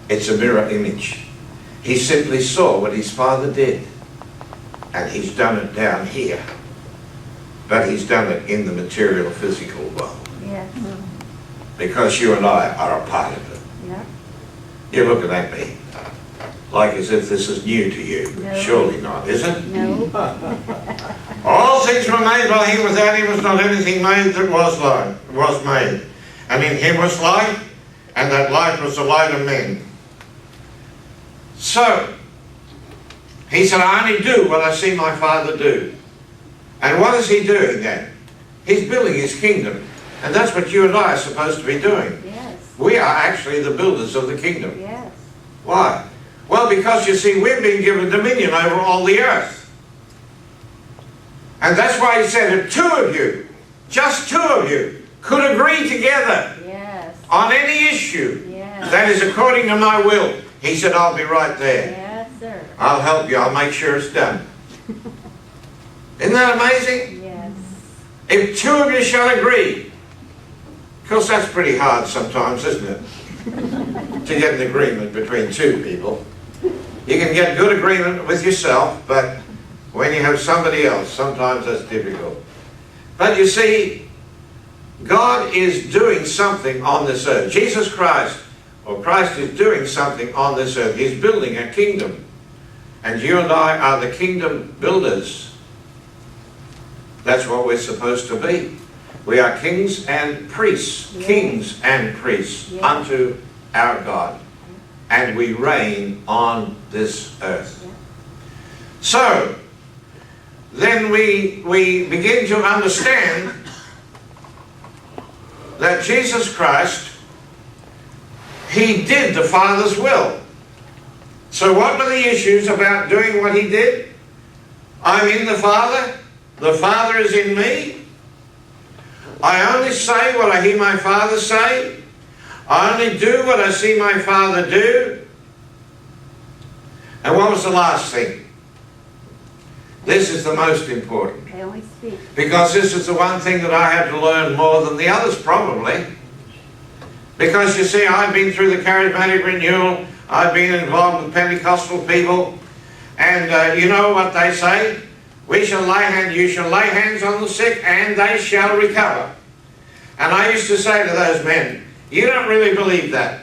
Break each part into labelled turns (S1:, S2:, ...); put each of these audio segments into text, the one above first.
S1: It's a mirror image. He simply saw what his Father did, and he's done it down here. But he's done it in the material, physical world.
S2: Yes.
S1: Because you and I are a part of it.
S2: Yeah.
S1: You're looking at me like as if this is new to you.
S2: No.
S1: Surely not, is it?
S2: No.
S1: All things were made by him. Without him was not anything made that was made. And in him was light, and that light was the light of men. So, he said, I only do what I see my Father do. And what is he doing then? He's building his kingdom. And that's what you and I are supposed to be doing.
S2: Yes.
S1: We are actually the builders of the kingdom.
S2: Yes.
S1: Why? Well, because you see, we've been given dominion over all the earth. And that's why he said, if two of you, just two of you, could agree together
S2: Yes.
S1: on any issue
S2: Yes.
S1: that is according to my will, he said, I'll be right there.
S2: Yes, sir.
S1: I'll help you. I'll make sure it's done. Isn't that amazing?
S2: Yes.
S1: If two of you shall agree. Of course, that's pretty hard sometimes, isn't it? To get an agreement between two people. You can get good agreement with yourself, but when you have somebody else, sometimes that's difficult. But you see, God is doing something on this earth. Jesus Christ, or Christ is doing something on this earth. He's building a kingdom. And you and I are the kingdom builders. That's what we're supposed to be. We are kings and priests.
S2: Yes.
S1: Kings and priests.
S2: Yes.
S1: Unto our God. And we reign on this earth.
S2: Yeah.
S1: So, then we begin to understand that Jesus Christ, he did the Father's will. So what were the issues about doing what he did? I'm in the Father is in me. I only say what I hear my Father say. I only do what I see my Father do. And what was the last thing? This is the most important.
S2: They only speak.
S1: Because this is the one thing that I had to learn more than the others probably. Because you see, I've been through the charismatic renewal. I've been involved with Pentecostal people. And you know what they say? You shall lay hands on the sick and they shall recover. And I used to say to those men, you don't really believe that.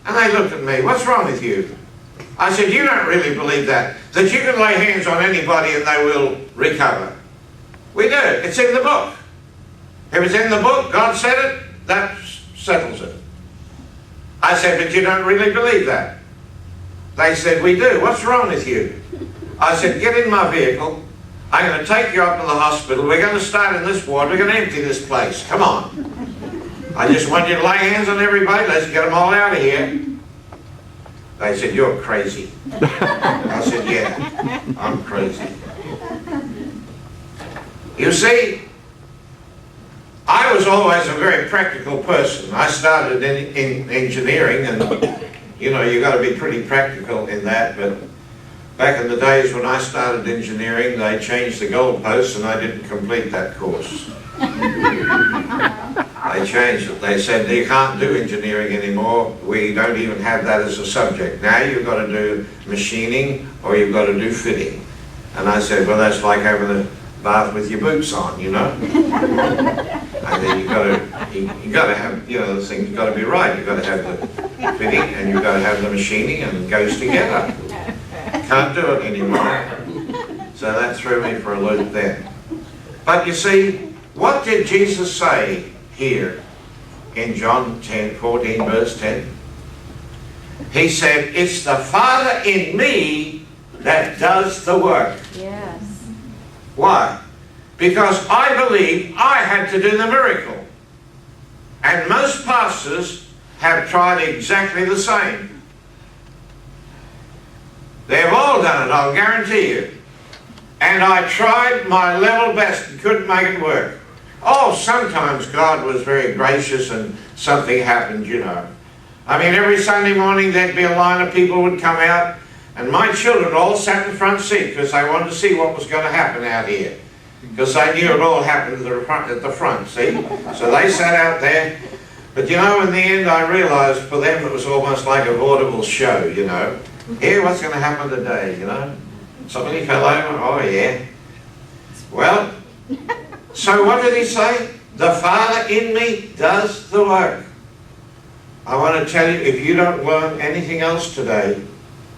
S1: And they looked at me, what's wrong with you? I said, you don't really believe that you can lay hands on anybody and they will recover. We do. It's in the book. If it's in the book, God said it, that settles it. I said, but you don't really believe that. They said, we do. What's wrong with you? I said, get in my vehicle. I'm going to take you up to the hospital. We're going to start in this ward. We're going to empty this place. Come on. I just want you to lay hands on everybody. Let's get them all out of here. They said, you're crazy. I said, yeah, I'm crazy. You see, I was always a very practical person. I started in engineering, and you know, you've got to be pretty practical in that, but back in the days when I started engineering, they changed the goalposts and I didn't complete that course. They changed it. They said, you can't do engineering anymore. We don't even have that as a subject. Now you've got to do machining or you've got to do fitting. And I said, well, that's like having a bath with your boots on, you know. And then you got to have, you know, the thing's got to be right. You've got to have the fitting and you've got to have the machining, and it goes together. Can't do it anymore. So that threw me for a loop then. But you see, what did Jesus say here in John 14 verse 10? He said, it's the Father in me that does the work.
S2: Yes.
S1: Why? Because I believe I had to do the miracle. And most pastors have tried exactly the same. They've all done it, I'll guarantee you. And I tried my level best and couldn't make it work. Oh, sometimes God was very gracious and something happened, you know. I mean, every Sunday morning there'd be a line of people would come out, and my children all sat in the front seat because they wanted to see what was going to happen out here. Because they knew it all happened at the front, see? So they sat out there, But you know, in the end I realised for them it was almost like a vaudeville show, you know. Here, what's going to happen today, you know? Somebody fell over, oh yeah. Well, so what did he say? The Father in me does the work. I want to tell you, if you don't learn anything else today,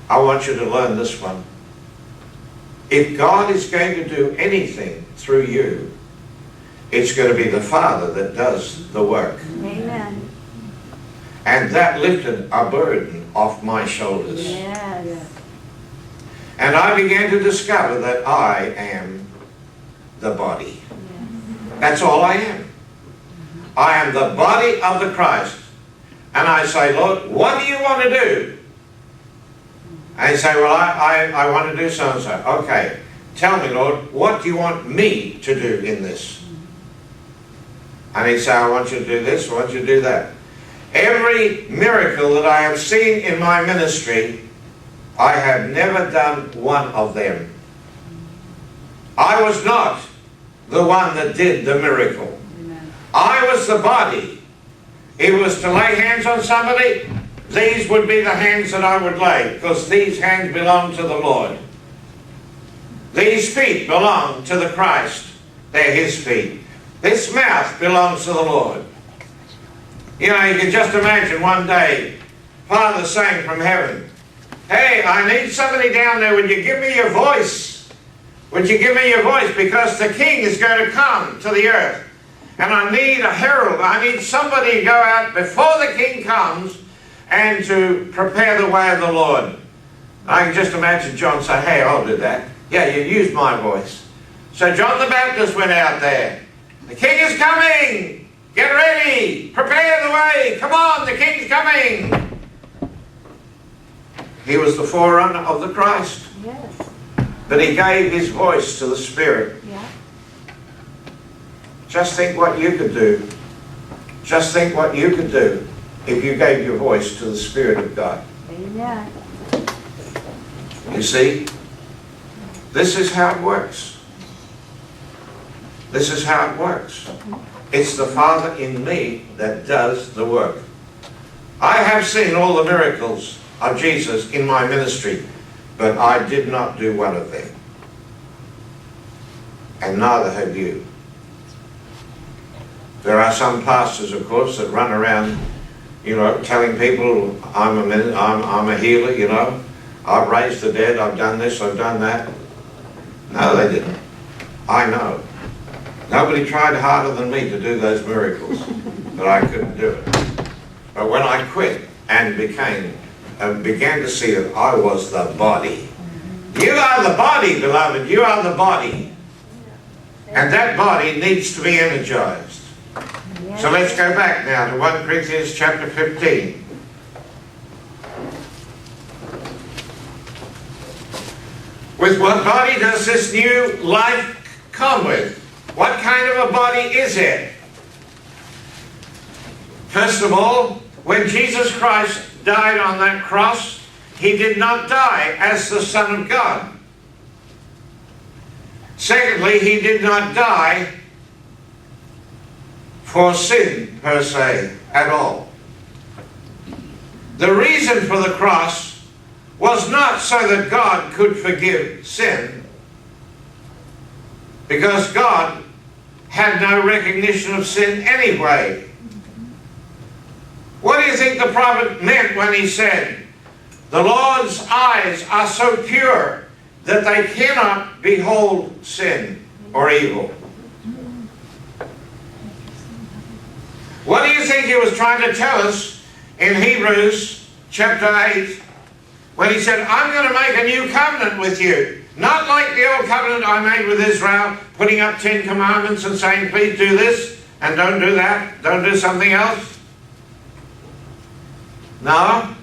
S1: I want you to learn this one. If God is going to do anything through you, it's going to be the Father that does the work.
S2: Amen.
S1: And that lifted a burden off my shoulders.
S2: Yes.
S1: And I began to discover that I am the body.
S2: Yes.
S1: That's all I am. I am the body of the Christ. And I say, Lord, what do you want to do? And he say, well, I want to do so and so. Okay, tell me, Lord, what do you want me to do in this? And he'd say, I want you to do this, I want you to do that. Every miracle that I have seen in my ministry, I have never done one of them. I was not the one that did the miracle.
S2: Amen.
S1: I was the body. It was to lay hands on somebody, these would be the hands that I would lay, because these hands belong to the Lord. These feet belong to the Christ. They're His feet. This mouth belongs to the Lord. You know, you can just imagine one day, Father saying from heaven, hey, I need somebody down there, would you give me your voice? Would you give me your voice? Because the King is going to come to the earth. And I need a herald. I need somebody to go out before the King comes and to prepare the way of the Lord. I can just imagine John say, hey, I'll do that. Yeah, you use my voice. So John the Baptist went out there. The King is coming. Get ready. Prepare the way. Come on, the King's coming. He was the forerunner of the Christ.
S2: Yes.
S1: But he gave his voice to the Spirit.
S2: Yeah.
S1: Just think what you could do. Just think what you could do if you gave your voice to the Spirit of God.
S2: Amen.
S1: You see? This is how it works. This is how it works. It's the Father in me that does the work. I have seen all the miracles of Jesus in my ministry, but I did not do one of them. And neither have you. There are some pastors, of course, that run around, you know, telling people, I'm a healer, you know. I've raised the dead, I've done this, I've done that. No, they didn't. I know. Nobody tried harder than me to do those miracles, but I couldn't do it. But when I quit and began to see that I was the body. You are the body, beloved. You are the body. And that body needs to be energized. So let's go back now to 1 Corinthians chapter 15. With what body does this new life come with? What kind of a body is it? First of all, when Jesus Christ died on that cross, He did not die as the Son of God. Secondly, He did not die for sin per se at all. The reason for the cross was not so that God could forgive sin, because God had no recognition of sin anyway. What do you think the prophet meant when he said, the Lord's eyes are so pure that they cannot behold sin or evil? What do you think he was trying to tell us in Hebrews chapter 8 when he said, I'm going to make a new covenant with you? Not like the old covenant I made with Israel, putting up 10 commandments and saying, please do this and don't do that, don't do something else. No.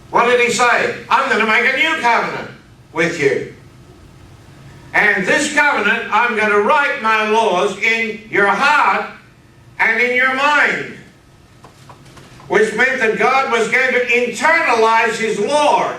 S1: What did he say? I'm going to make a new covenant with you. And this covenant, I'm going to write my laws in your heart and in your mind. Which meant that God was going to internalize His law